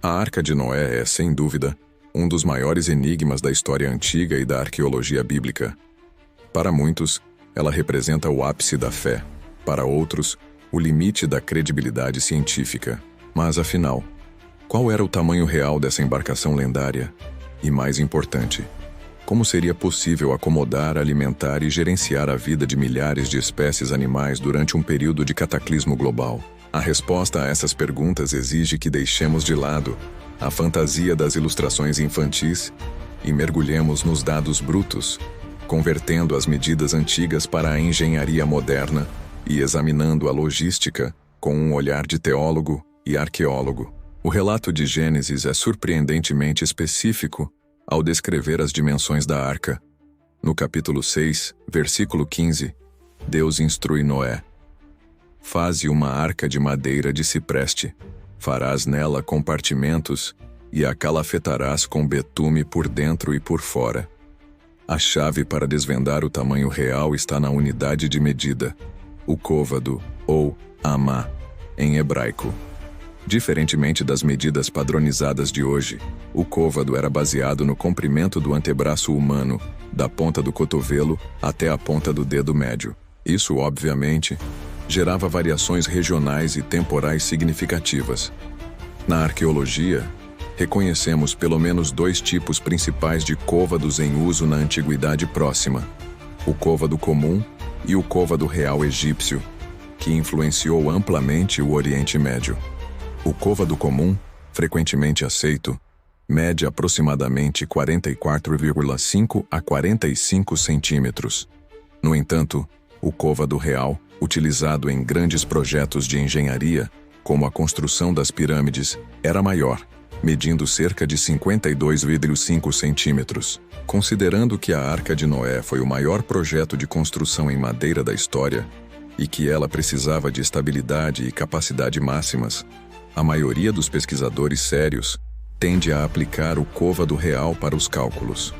A Arca de Noé é, sem dúvida, um dos maiores enigmas da história antiga e da arqueologia bíblica. Para muitos, ela representa o ápice da fé. Para outros, o limite da credibilidade científica. Mas, afinal, qual era o tamanho real dessa embarcação lendária? E mais importante, como seria possível acomodar, alimentar e gerenciar a vida de milhares de espécies animais durante um período de cataclismo global? A resposta a essas perguntas exige que deixemos de lado a fantasia das ilustrações infantis e mergulhemos nos dados brutos, convertendo as medidas antigas para a engenharia moderna e examinando a logística com um olhar de teólogo e arqueólogo. O relato de Gênesis é surpreendentemente específico ao descrever as dimensões da arca. No capítulo 6, versículo 15, Deus instrui Noé: faze uma arca de madeira de cipreste, farás nela compartimentos e a calafetarás com betume por dentro e por fora. A chave para desvendar o tamanho real está na unidade de medida, o côvado, ou amá, em hebraico. Diferentemente das medidas padronizadas de hoje, o côvado era baseado no comprimento do antebraço humano, da ponta do cotovelo até a ponta do dedo médio. Isso, obviamente, gerava variações regionais e temporais significativas. Na arqueologia, reconhecemos pelo menos dois tipos principais de côvados em uso na Antiguidade Próxima: o côvado comum e o côvado real egípcio, que influenciou amplamente o Oriente Médio. O côvado comum, frequentemente aceito, mede aproximadamente 44,5 a 45 centímetros. No entanto, o côvado real, utilizado em grandes projetos de engenharia, como a construção das pirâmides, era maior, medindo cerca de 52,5 centímetros. Considerando que a Arca de Noé foi o maior projeto de construção em madeira da história, e que ela precisava de estabilidade e capacidade máximas, a maioria dos pesquisadores sérios tende a aplicar o côvado real para os cálculos.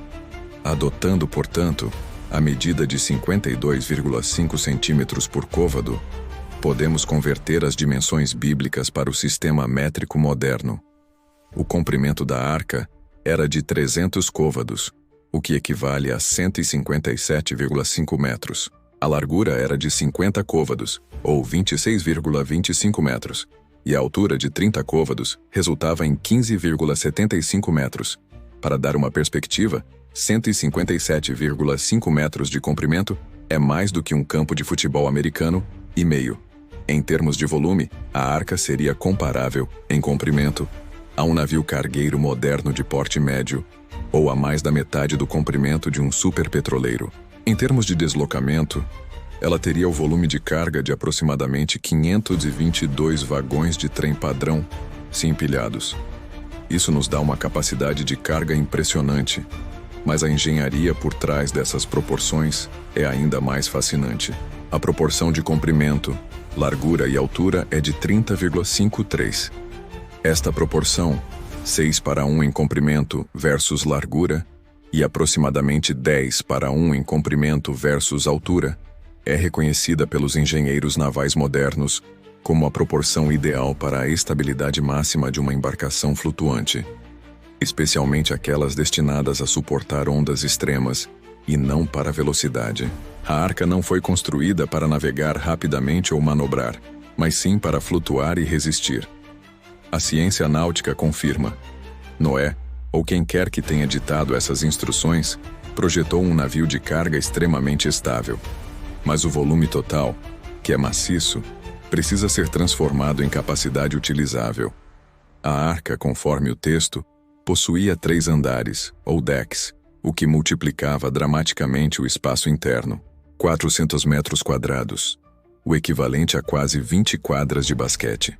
Adotando, portanto, a medida de 52,5 centímetros por côvado, podemos converter as dimensões bíblicas para o sistema métrico moderno. O comprimento da arca era de 300 côvados, o que equivale a 157,5 metros. A largura era de 50 côvados, ou 26,25 metros, e a altura de 30 côvados resultava em 15,75 metros. Para dar uma perspectiva, 157,5 metros de comprimento é mais do que um campo de futebol americano e meio. Em termos de volume, a arca seria comparável, em comprimento, a um navio cargueiro moderno de porte médio, ou a mais da metade do comprimento de um superpetroleiro. Em termos de deslocamento, ela teria o volume de carga de aproximadamente 522 vagões de trem padrão, se empilhados. Isso nos dá uma capacidade de carga impressionante, mas a engenharia por trás dessas proporções é ainda mais fascinante. A proporção de comprimento, largura e altura é de 30,53. Esta proporção, 6:1 em comprimento versus largura, e aproximadamente 10:1 em comprimento versus altura, é reconhecida pelos engenheiros navais modernos como a proporção ideal para a estabilidade máxima de uma embarcação flutuante, especialmente aquelas destinadas a suportar ondas extremas e não para a velocidade. A arca não foi construída para navegar rapidamente ou manobrar, mas sim para flutuar e resistir. A ciência náutica confirma. Noé, ou quem quer que tenha ditado essas instruções, projetou um navio de carga extremamente estável. Mas o volume total, que é maciço, precisa ser transformado em capacidade utilizável. A arca, conforme o texto, possuía 3 andares, ou decks, o que multiplicava dramaticamente o espaço interno. 400 metros quadrados, o equivalente a quase 20 quadras de basquete.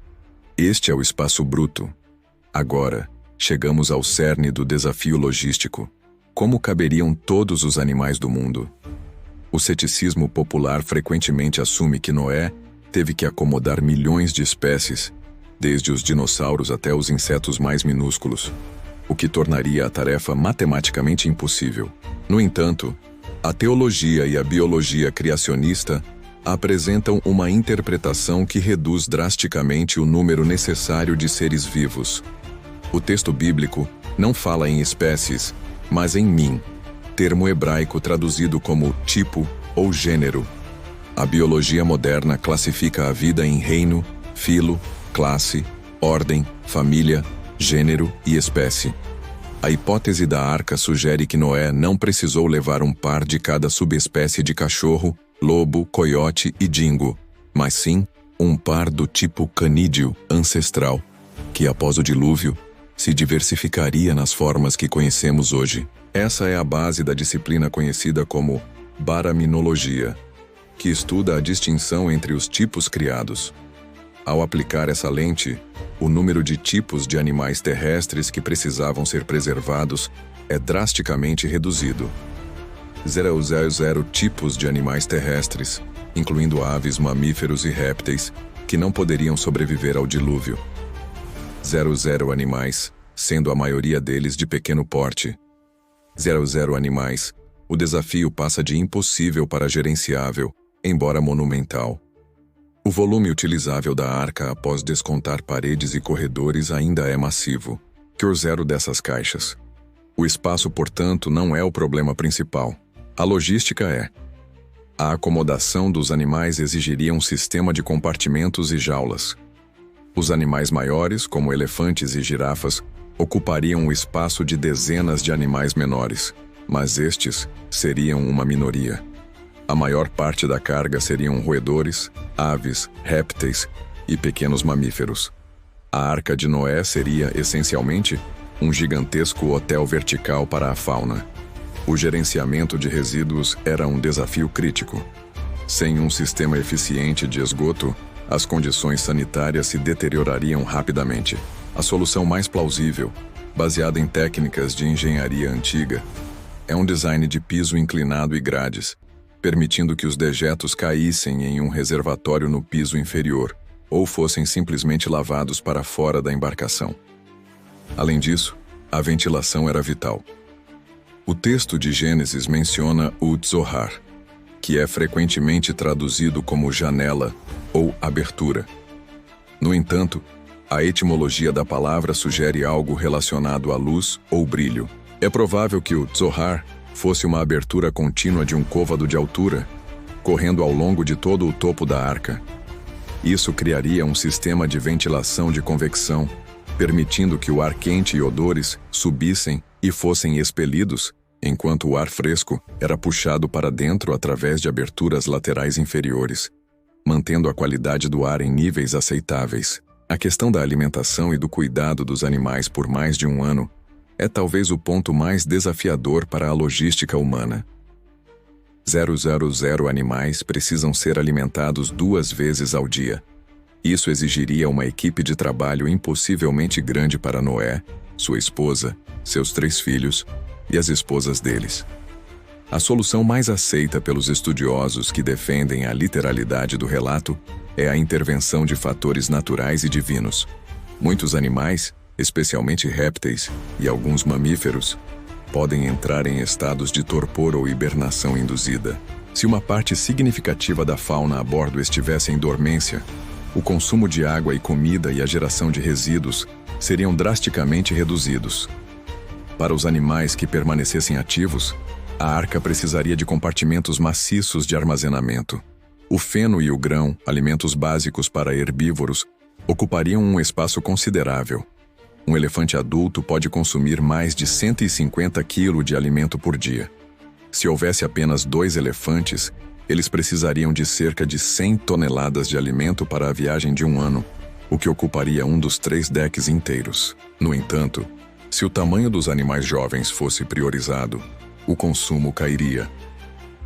Este é o espaço bruto. Agora, chegamos ao cerne do desafio logístico. Como caberiam todos os animais do mundo? O ceticismo popular frequentemente assume que Noé teve que acomodar milhões de espécies, desde os dinossauros até os insetos mais minúsculos, o que tornaria a tarefa matematicamente impossível. No entanto, a teologia e a biologia criacionista apresentam uma interpretação que reduz drasticamente o número necessário de seres vivos. O texto bíblico não fala em espécies, mas em mim, termo hebraico traduzido como tipo ou gênero. A biologia moderna classifica a vida em reino, filo, classe, ordem, família, gênero e espécie. A hipótese da arca sugere que Noé não precisou levar um par de cada subespécie de cachorro, lobo, coiote e dingo, mas sim um par do tipo canídeo ancestral, que após o dilúvio se diversificaria nas formas que conhecemos hoje. Essa é a base da disciplina conhecida como baraminologia, que estuda a distinção entre os tipos criados. Ao aplicar essa lente, o número de tipos de animais terrestres que precisavam ser preservados é drasticamente reduzido. 000 tipos de animais terrestres, incluindo aves, mamíferos e répteis, que não poderiam sobreviver ao dilúvio. 00 animais, sendo a maioria deles de pequeno porte. 00 animais, o desafio passa de impossível para gerenciável, embora monumental. O volume utilizável da arca após descontar paredes e corredores ainda é massivo, que o zero dessas caixas. O espaço, portanto, não é o problema principal. A logística é. A acomodação dos animais exigiria um sistema de compartimentos e jaulas. Os animais maiores, como elefantes e girafas, ocupariam o espaço de dezenas de animais menores, mas estes seriam uma minoria. A maior parte da carga seriam roedores, aves, répteis e pequenos mamíferos. A Arca de Noé seria, essencialmente, um gigantesco hotel vertical para a fauna. O gerenciamento de resíduos era um desafio crítico. Sem um sistema eficiente de esgoto, as condições sanitárias se deteriorariam rapidamente. A solução mais plausível, baseada em técnicas de engenharia antiga, é um design de piso inclinado e grades, permitindo que os dejetos caíssem em um reservatório no piso inferior, ou fossem simplesmente lavados para fora da embarcação. Além disso, a ventilação era vital. O texto de Gênesis menciona o Zohar, que é frequentemente traduzido como janela ou abertura. No entanto, a etimologia da palavra sugere algo relacionado à luz ou brilho. É provável que o Zohar fosse uma abertura contínua de um côvado de altura, correndo ao longo de todo o topo da arca. Isso criaria um sistema de ventilação de convecção, permitindo que o ar quente e odores subissem e fossem expelidos, enquanto o ar fresco era puxado para dentro através de aberturas laterais inferiores, mantendo a qualidade do ar em níveis aceitáveis. A questão da alimentação e do cuidado dos animais por mais de um ano é talvez o ponto mais desafiador para a logística humana. 000 animais precisam ser alimentados 2 vezes ao dia. Isso exigiria uma equipe de trabalho impossivelmente grande para Noé, sua esposa, seus 3 filhos e as esposas deles. A solução mais aceita pelos estudiosos que defendem a literalidade do relato é a intervenção de fatores naturais e divinos. Muitos animais, especialmente répteis e alguns mamíferos, podem entrar em estados de torpor ou hibernação induzida. Se uma parte significativa da fauna a bordo estivesse em dormência, o consumo de água e comida e a geração de resíduos seriam drasticamente reduzidos. Para os animais que permanecessem ativos, a arca precisaria de compartimentos maciços de armazenamento. O feno e o grão, alimentos básicos para herbívoros, ocupariam um espaço considerável. Um elefante adulto pode consumir mais de 150 kg de alimento por dia. Se houvesse apenas 2 elefantes, eles precisariam de cerca de 100 toneladas de alimento para a viagem de um ano, o que ocuparia um dos 3 decks inteiros. No entanto, se o tamanho dos animais jovens fosse priorizado, o consumo cairia.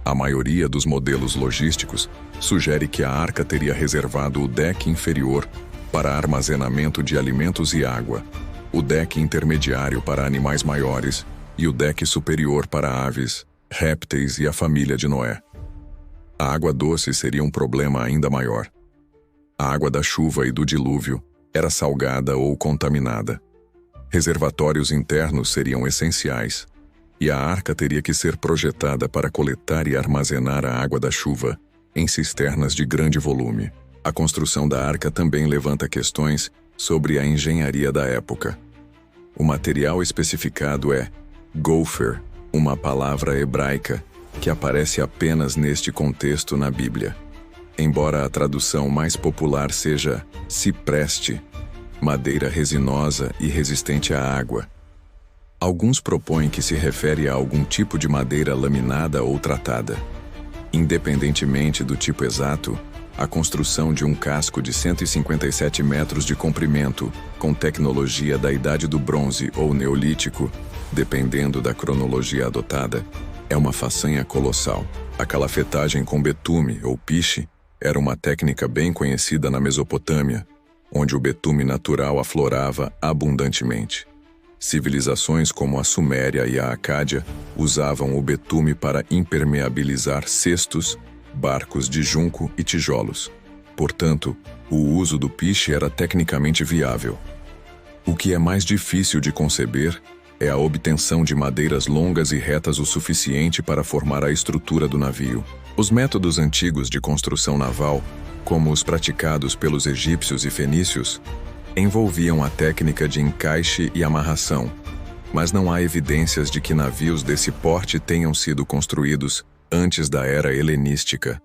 A maioria dos modelos logísticos sugere que a arca teria reservado o deck inferior para armazenamento de alimentos e água, o deck intermediário para animais maiores e o deck superior para aves, répteis e a família de Noé. A água doce seria um problema ainda maior. A água da chuva e do dilúvio era salgada ou contaminada. Reservatórios internos seriam essenciais, e a arca teria que ser projetada para coletar e armazenar a água da chuva em cisternas de grande volume. A construção da arca também levanta questões sobre a engenharia da época. O material especificado é gopher, uma palavra hebraica que aparece apenas neste contexto na Bíblia. Embora a tradução mais popular seja cipreste, madeira resinosa e resistente à água. Alguns propõem que se refere a algum tipo de madeira laminada ou tratada. Independentemente do tipo exato, a construção de um casco de 157 metros de comprimento, com tecnologia da Idade do Bronze ou Neolítico, dependendo da cronologia adotada, é uma façanha colossal. A calafetagem com betume ou piche era uma técnica bem conhecida na Mesopotâmia, onde o betume natural aflorava abundantemente. Civilizações como a Suméria e a Acádia usavam o betume para impermeabilizar cestos, barcos de junco e tijolos. Portanto, o uso do piche era tecnicamente viável. O que é mais difícil de conceber é a obtenção de madeiras longas e retas o suficiente para formar a estrutura do navio. Os métodos antigos de construção naval, como os praticados pelos egípcios e fenícios, envolviam a técnica de encaixe e amarração, mas não há evidências de que navios desse porte tenham sido construídos antes da era helenística,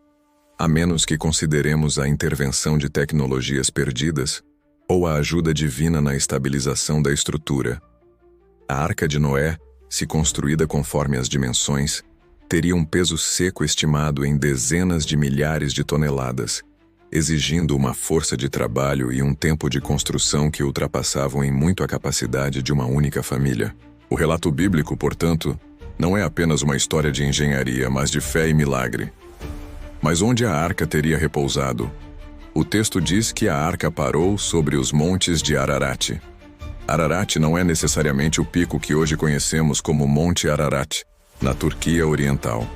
a menos que consideremos a intervenção de tecnologias perdidas ou a ajuda divina na estabilização da estrutura. A Arca de Noé, se construída conforme as dimensões, teria um peso seco estimado em dezenas de milhares de toneladas, exigindo uma força de trabalho e um tempo de construção que ultrapassavam em muito a capacidade de uma única família. O relato bíblico, portanto, não é apenas uma história de engenharia, mas de fé e milagre. Mas onde a arca teria repousado? O texto diz que a arca parou sobre os montes de Ararat. Ararat não é necessariamente o pico que hoje conhecemos como Monte Ararat, na Turquia Oriental.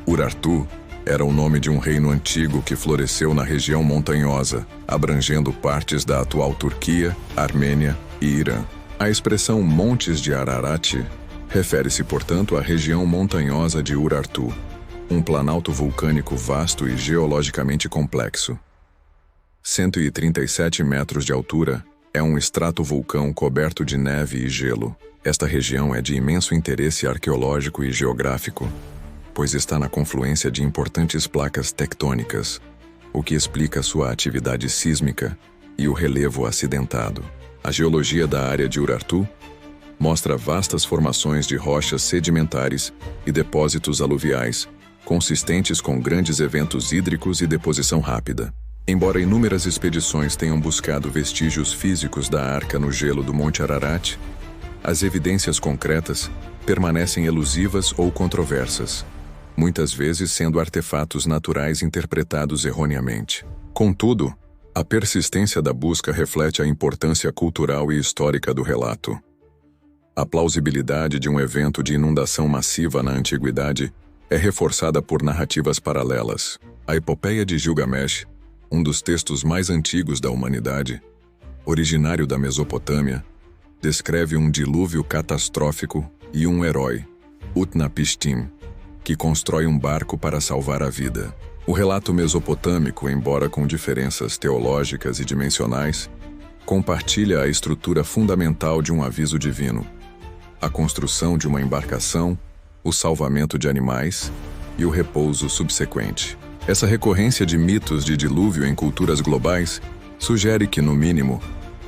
Urartu era o nome de um reino antigo que floresceu na região montanhosa, abrangendo partes da atual Turquia, Armênia e Irã. A expressão Montes de Ararat refere-se, portanto, à região montanhosa de Urartu, um planalto vulcânico vasto e geologicamente complexo. 137 metros de altura, é um estratovulcão coberto de neve e gelo. Esta região é de imenso interesse arqueológico e geográfico, pois está na confluência de importantes placas tectônicas, o que explica sua atividade sísmica e o relevo acidentado. A geologia da área de Urartu mostra vastas formações de rochas sedimentares e depósitos aluviais, consistentes com grandes eventos hídricos e deposição rápida. Embora inúmeras expedições tenham buscado vestígios físicos da arca no gelo do Monte Ararat, as evidências concretas permanecem elusivas ou controversas, muitas vezes sendo artefatos naturais interpretados erroneamente. Contudo, a persistência da busca reflete a importância cultural e histórica do relato. A plausibilidade de um evento de inundação massiva na antiguidade é reforçada por narrativas paralelas. A Epopeia de Gilgamesh, um dos textos mais antigos da humanidade, originário da Mesopotâmia, descreve um dilúvio catastrófico e um herói, Utnapishtim, que constrói um barco para salvar a vida. O relato mesopotâmico, embora com diferenças teológicas e dimensionais, compartilha a estrutura fundamental de um aviso divino: a construção de uma embarcação, o salvamento de animais e o repouso subsequente. Essa recorrência de mitos de dilúvio em culturas globais sugere que, no mínimo,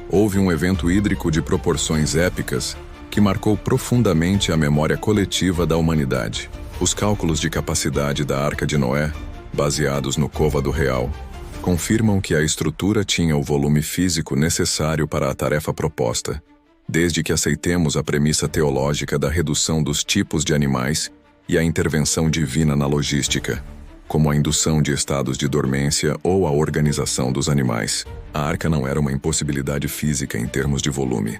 houve um evento hídrico de proporções épicas que marcou profundamente a memória coletiva da humanidade. Os cálculos de capacidade da Arca de Noé, baseados no Côvado Real, confirmam que a estrutura tinha o volume físico necessário para a tarefa proposta, desde que aceitemos a premissa teológica da redução dos tipos de animais e a intervenção divina na logística, como a indução de estados de dormência ou a organização dos animais. A arca não era uma impossibilidade física em termos de volume,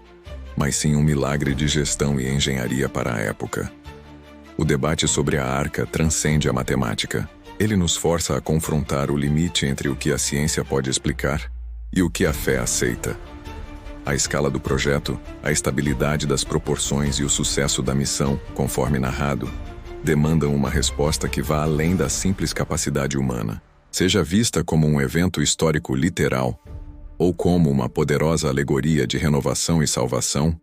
mas sim um milagre de gestão e engenharia para a época. O debate sobre a arca transcende a matemática. Ele nos força a confrontar o limite entre o que a ciência pode explicar e o que a fé aceita. A escala do projeto, a estabilidade das proporções e o sucesso da missão, conforme narrado, demandam uma resposta que vá além da simples capacidade humana. Seja vista como um evento histórico literal ou como uma poderosa alegoria de renovação e salvação,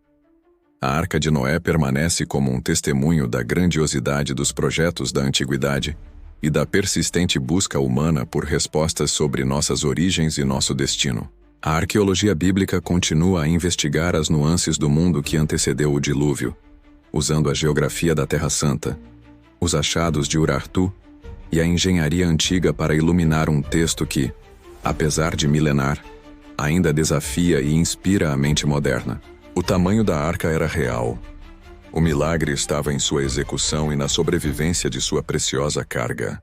A Arca de Noé permanece como um testemunho da grandiosidade dos projetos da antiguidade e da persistente busca humana por respostas sobre nossas origens e nosso destino. A arqueologia bíblica continua a investigar as nuances do mundo que antecedeu o dilúvio, usando a geografia da Terra Santa, os achados de Urartu e a engenharia antiga para iluminar um texto que, apesar de milenar, ainda desafia e inspira a mente moderna. O tamanho da arca era real. O milagre estava em sua execução e na sobrevivência de sua preciosa carga.